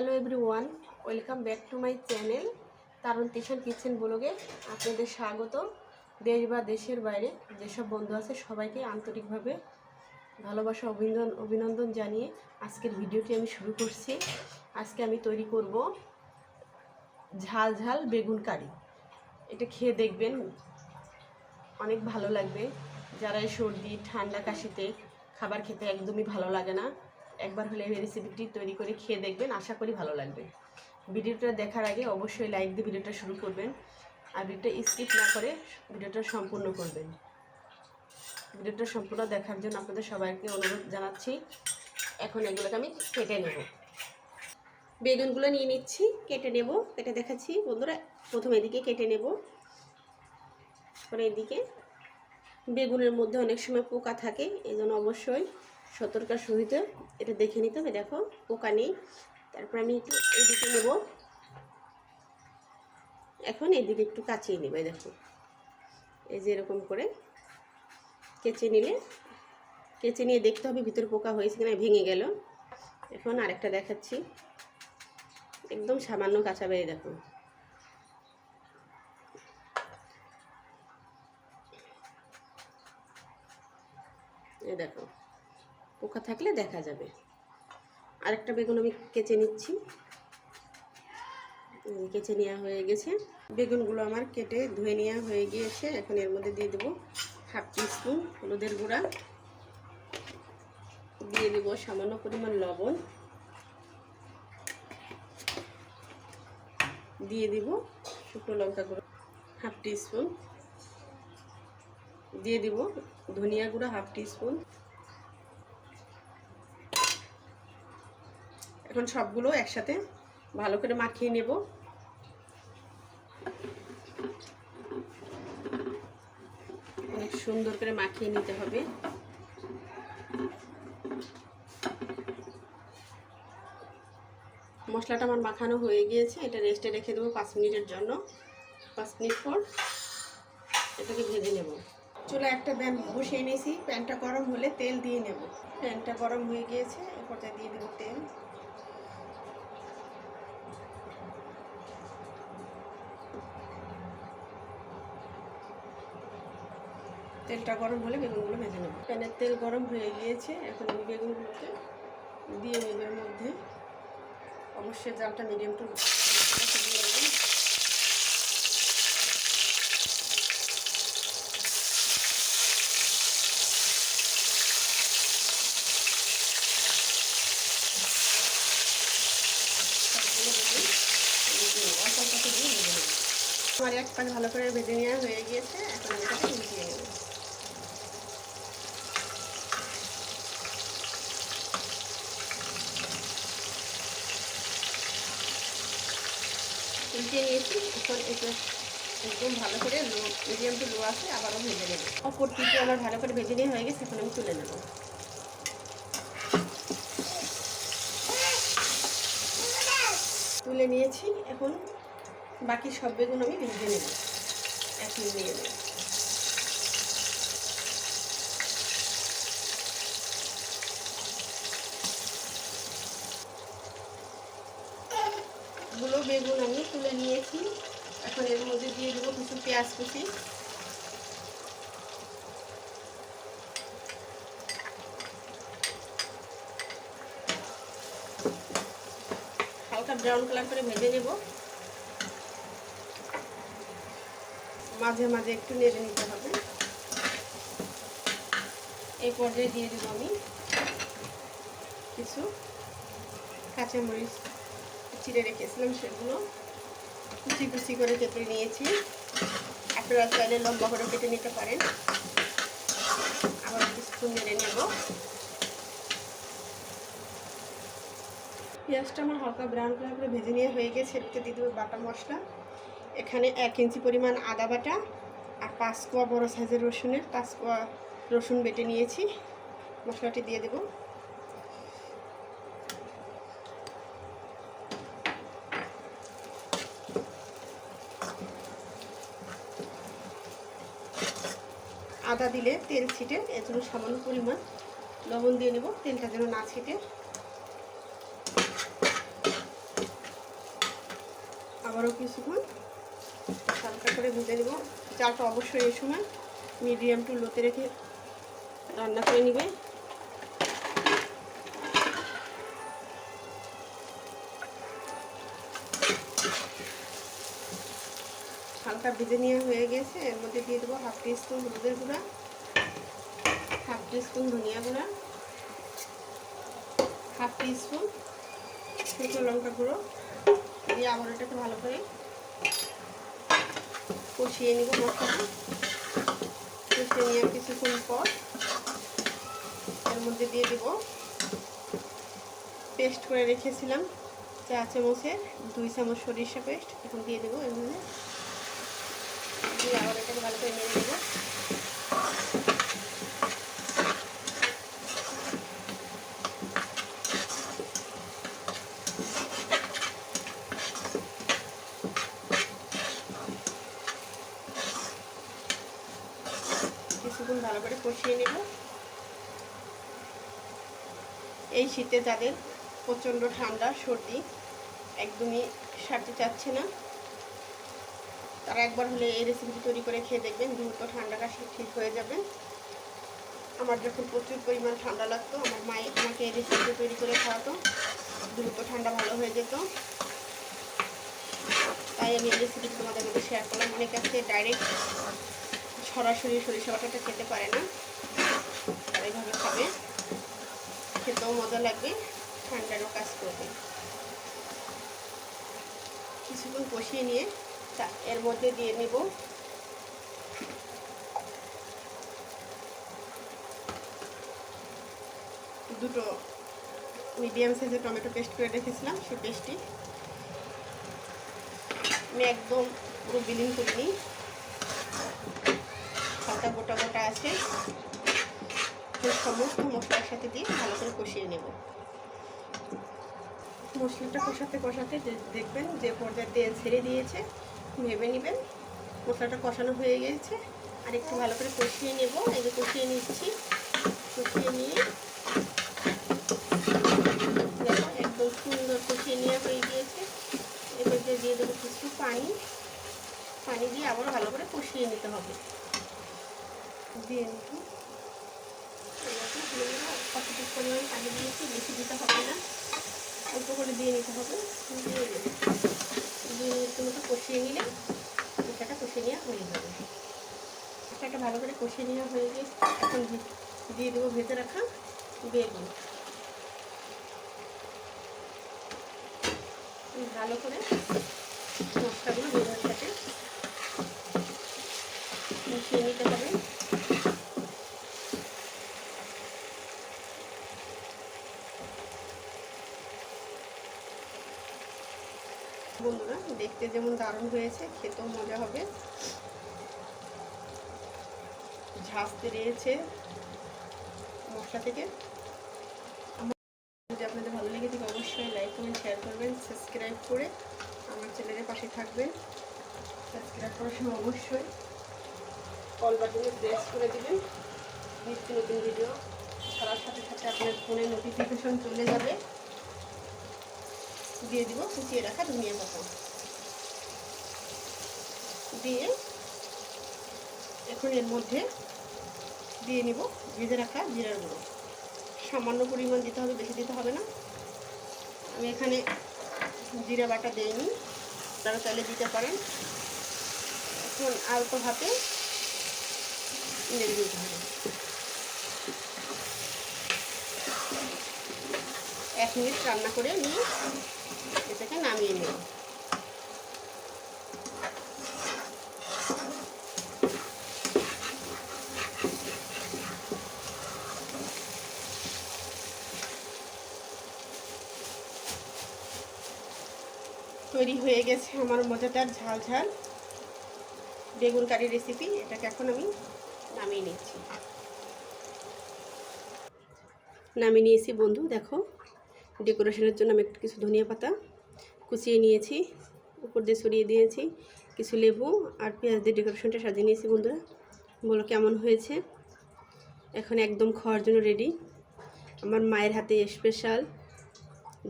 Hello everyone, welcome back to my channel Tarun Tishan kitchen ব্লগে আপনাদের স্বাগত। দেশ বা দেশের বাইরে যেসব বন্ধু আছে সবাইকে আন্তরিকভাবে ভালোবাসা অভিনন্দন জানিয়ে আজকের ভিডিওটি আমি শুরু করছি। আজকে আমি তৈরি করব ঝাল ঝাল বেগুন কারি। এটা খেয়ে দেখবেন, অনেক ভালো লাগবে। যারা সর্দি ঠান্ডা কাশিতে খাবার খেতে একদমই ভালো লাগে না, একবার হলে এই রেসিপিটি তৈরি করে খেয়ে দেখবেন, আশা করি ভালো লাগবে। ভিডিওটা দেখার আগে অবশ্যই লাইক দিয়ে ভিডিওটা শুরু করবেন, আর ভিডিওটা স্কিপ না করে ভিডিওটা সম্পূর্ণ করবেন। ভিডিওটা সম্পূর্ণ দেখার জন্য আপনাদের সবাইকে অনুরোধ জানাচ্ছি। এখন এগুলোকে আমি কেটে নেব। বেগুনগুলো নিয়ে নিচ্ছি, কেটে নেব, কেটে দেখাচ্ছি বন্ধুরা। প্রথমে এদিকে কেটে নেব, পরে এদিকে। বেগুনের মধ্যে অনেক সময় পোকা থাকে, এই জন্য অবশ্যই সতর্কতার সহিত এটা দেখে নিতে হবে। দেখো পোকা নেই। তারপর আমি একটু এদিকে নেব, এখন এদিকে একটু কাচিয়ে নেব। দেখো এই যে এরকম করে কেচে নিলে, কেচে নিয়ে দেখতে হবে ভিতরে পোকা হয়েছে কিনা, ভেঙে গেল। এখন আরেকটা দেখাচ্ছি, একদম সামান্য কাঁচা বেয়ে দেখো। এই দেখো পোকা থাকলে দেখা যাবে। আরেকটা বেগুন আমি কেচে নিচ্ছি, কেচে নেওয়া হয়ে গেছে। বেগুনগুলো আমার কেটে ধুয়ে নেওয়া হয়ে গিয়েছে। এখন এর মধ্যে দিয়ে দেবো হাফ টিস্পুন হলুদের গুঁড়া, দিয়ে দেবো সামান্য পরিমাণ লবণ, দিয়ে দিব শুকনো লঙ্কা গুঁড়ো হাফ টিস্পুন, দিয়ে দিব ধনিয়া গুঁড়া হাফ টিস্পুন। এখন সবগুলো একসাথে ভালো করে মাখিয়ে নেব। অনেক সুন্দর করে মাখিয়ে নিতে হবে। মশলাটা আমার মাখানো হয়ে গিয়েছে, এটা রেস্টে রেখে দেবো 5 মিনিটের জন্য। 5 মিনিট পর এটাকে ভেজে নেব। চুলায় একটা প্যান বসিয়ে নিয়েছি, প্যানটা গরম হলে তেল দিয়ে নেব। প্যানটা গরম হয়ে গিয়েছে, এ পর্যায়ে দিয়ে দেবো তেল। তেলটা গরম হলে বেগুনগুলো ভেজে নেব। প্যানের তেল গরম হয়ে গিয়েছে, এখন আমি বেগুনগুলোকে দিয়ে নেব এর মধ্যে। অবশ্যই জালটা মিডিয়াম টু দিয়ে নেব। আমার এক পাশ ভালো করে ভেজে নেওয়া হয়ে গিয়েছে, এখন আমি এটাকে মিশিয়ে নেব। উল্টে নিয়েছি, এখন এটা একদম ভালো করে মিডিয়াম টু লো আছে আবারও ভেজে নেব। অপর দিকে আমার ভালো করে ভেজে নেওয়া হয়ে গেছে, এখন আমি তুলে নেব। তুলে নিয়েছি, এখন বাকি সব বেগুন আমি ভেজে নেব, একই নিয়ে নেব। গুলো বেগুন আমি তুলে নিয়েছি, এখন এর মধ্যে দিয়ে দেবো কিছু পেঁয়াজ কুচি। হালকা ব্রাউন কালার করে ভেজে নেব, মাঝে মাঝে একটু নেড়ে নিতে হবে। এই পর্যায়ে দিয়ে দেবো আমি কিছু কাঁচামরিচ চিড়ে রেখেছিলাম, সেগুলো কুচি কুচি করে কেটে নিয়েছি। আপনারা চাইলে লম্বা করে কেটে নিতে পারেন। আবার কিছুক্ষণ নেড়ে নেব। পেঁয়াজটা আমার হালকা ব্রাউন কালার করে ভেজে নিয়ে হয়ে গেছে। এতে দিয়ে দেবো বাটা মশলা। এখানে 1 ইঞ্চি পরিমাণ আদা বাটা আর 5 কোয়া বড় সাইজের রসুনের 5 কোয়া রসুন বেটে নিয়েছি। মশলাটি দিয়ে দেব। আদা দিলে তেল ছিটে, এর জন্য সামান্য পরিমাণ লবণ দিয়ে নেব, তেলটা যেন না ছিটে। কিছুক্ষণ, হালকা করে ভেজে নেব। চালটা অবশ্যই এই সময় মিডিয়াম টু লোতে রেখে রান্না করে নিবে। হালকা ভেজে নেওয়া হয়ে গেছে। এর মধ্যে দিয়ে দেবো 1/2 টিস্পুন হলুদের গুঁড়া, 1/2 টিস্পুন ধনিয়া গুঁড়া, 1/2 টিস্পুন শুকনো লঙ্কা গুঁড়ো দিয়ে আবার এটাকে ভালো করে কষিয়ে নিব। মশলাটা কষিয়ে নিয়ে কিছুক্ষণ পর এর মধ্যে দিয়ে দেব পেস্ট করে রেখেছিলাম 4 চামচের 2 চামচ সরিষা পেস্ট। এখন দিয়ে দেবো এর মধ্যে, দিয়ে আবার এটাকে ভালো করে নেড়ে দেবো। কিছুক্ষণ ভালো করে কষিয়ে নেব। এই শীতে যাদের প্রচণ্ড ঠান্ডা সর্দি একদমই সারতে চাচ্ছে না, তারা একবার হলে এই রেসিপিটি তৈরি করে খেয়ে দেখবেন, দ্রুত ঠান্ডা কাশি ঠিক হয়ে যাবে। আমার যখন প্রচুর পরিমাণ ঠান্ডা লাগতো, আমার মা আমাকে এই রেসিপিটি তৈরি করে খাওয়াতো, দ্রুত ঠান্ডা ভালো হয়ে যেত। তাই আমি এই রেসিপিটি তোমাদের মধ্যে শেয়ার করলাম। অনেক আছে ডাইরেক্ট সরাসরি সরিষা বাটাটা খেতে পারে না, আর এইভাবে খাবে, খেতেও মজা লাগবে, ঠান্ডারও কাজ করবে। কিছুক্ষণ কষিয়ে নিয়ে এর মধ্যে দিয়ে নেব দুটো মিডিয়াম সাইজের টমেটো পেস্ট করে রেখেছিলাম, সেই পেস্টটি আমি একদম পুরো বিলিং করিনি, হালকা গোটা গোটা আছে। সমস্ত মশলার সাথে দিয়ে ভালো করে কষিয়ে নেব। মশলাটা কষাতে কষাতে দেখবেন যে পর্যায়ে তেল ছেড়ে দিয়েছে, ভেবে নেবেন মশলাটা কষানো হয়ে গেছে। আর একটু ভালো করে কষিয়ে নেব। এই যে কষিয়ে নিচ্ছি, কষিয়ে নিয়ে দেখো একদম সুন্দর কষিয়ে নেওয়া হয়ে গিয়েছে। এবার দিয়ে দেবো কিছু পানি, পানি দিয়ে আবার ভালো করে কষিয়ে নিতে হবে। দিয়ে নিব কতটুকু পরিমাণ পানি দিয়েছি, বেশি দিতে হবে না, অল্প করে দিয়ে নিতে হবে। দিয়ে 2 মিনিটের মতো কষিয়ে নিলে মশলাটা কষিয়ে নেওয়া হয়ে যাবে। মশলাটা ভালো করে কষিয়ে নেওয়া হয়ে গেছে। এখন দিয়ে দেবো ভেজে রাখা বেগুন। ভালো করে মশলাগুলো বেগুনের সাথে মিশিয়ে নিতে হবে। বন্ধুরা, দেখতে যেমন দারুণ হয়েছে, খেতেও মজা হবে। ঝাঁজ বেরিয়েছে মশলা থেকে। যদি আপনাদের ভালো লেগে থাকে অবশ্যই লাইক কমেন্ট শেয়ার করবেন, সাবস্ক্রাইব করে আমার চ্যানেলের পাশে থাকবেন। সাবস্ক্রাইব করার সময় অবশ্যই কল বাটনে প্রেস করে দেবেন। নিত্য নতুন ভিডিও ছাড়ার সাথে সাথে আপনার ফোনে নোটিফিকেশন চলে যাবে। দিয়ে দিব কুচিয়ে রাখা ধনিয়া পাতা, দিয়ে এখন এর মধ্যে দিয়ে নিব ভেজে রাখা জিরার গুঁড়ো। সামান্য পরিমাণ দিতে হবে, বেশি দিতে হবে না। আমি এখানে জিরা বাটা দেইনি, আপনারা চাইলে দিতে পারেন। এখন আলতো হাতে নেড়ে দিতে হবে। 1 মিনিট রান্না করে নিয়ে এটাকে নামিয়ে নেব। তৈরি হয়ে গেছে আমার মজাদার ঝাল ঝাল বেগুন কারি রেসিপি। এটাকে এখন আমি নামিয়ে নিচ্ছি। নামিয়ে নিয়েছি বন্ধু। দেখো, ডেকোরেশনের জন্য আমি একটু কিছু ধনিয়া পাতা কুচিয়ে নিয়েছি, উপর দিয়ে ছড়িয়ে দিয়েছি, কিছু লেবু আর পেঁয়াজ দিয়ে ডেকোরেশনটা সাজিয়ে নিয়েছি। বন্ধুরা, বলো কেমন হয়েছে? এখন একদম খাওয়ার জন্য রেডি। আমার মায়ের হাতে স্পেশাল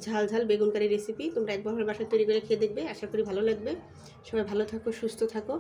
ঝাল ঝাল বেগুন কারি রেসিপি। তোমরা একবার বাসায় তৈরি করে খেয়ে দেখবে, আশা করি ভালো লাগবে। সবাই ভালো থাকো, সুস্থ থাকো।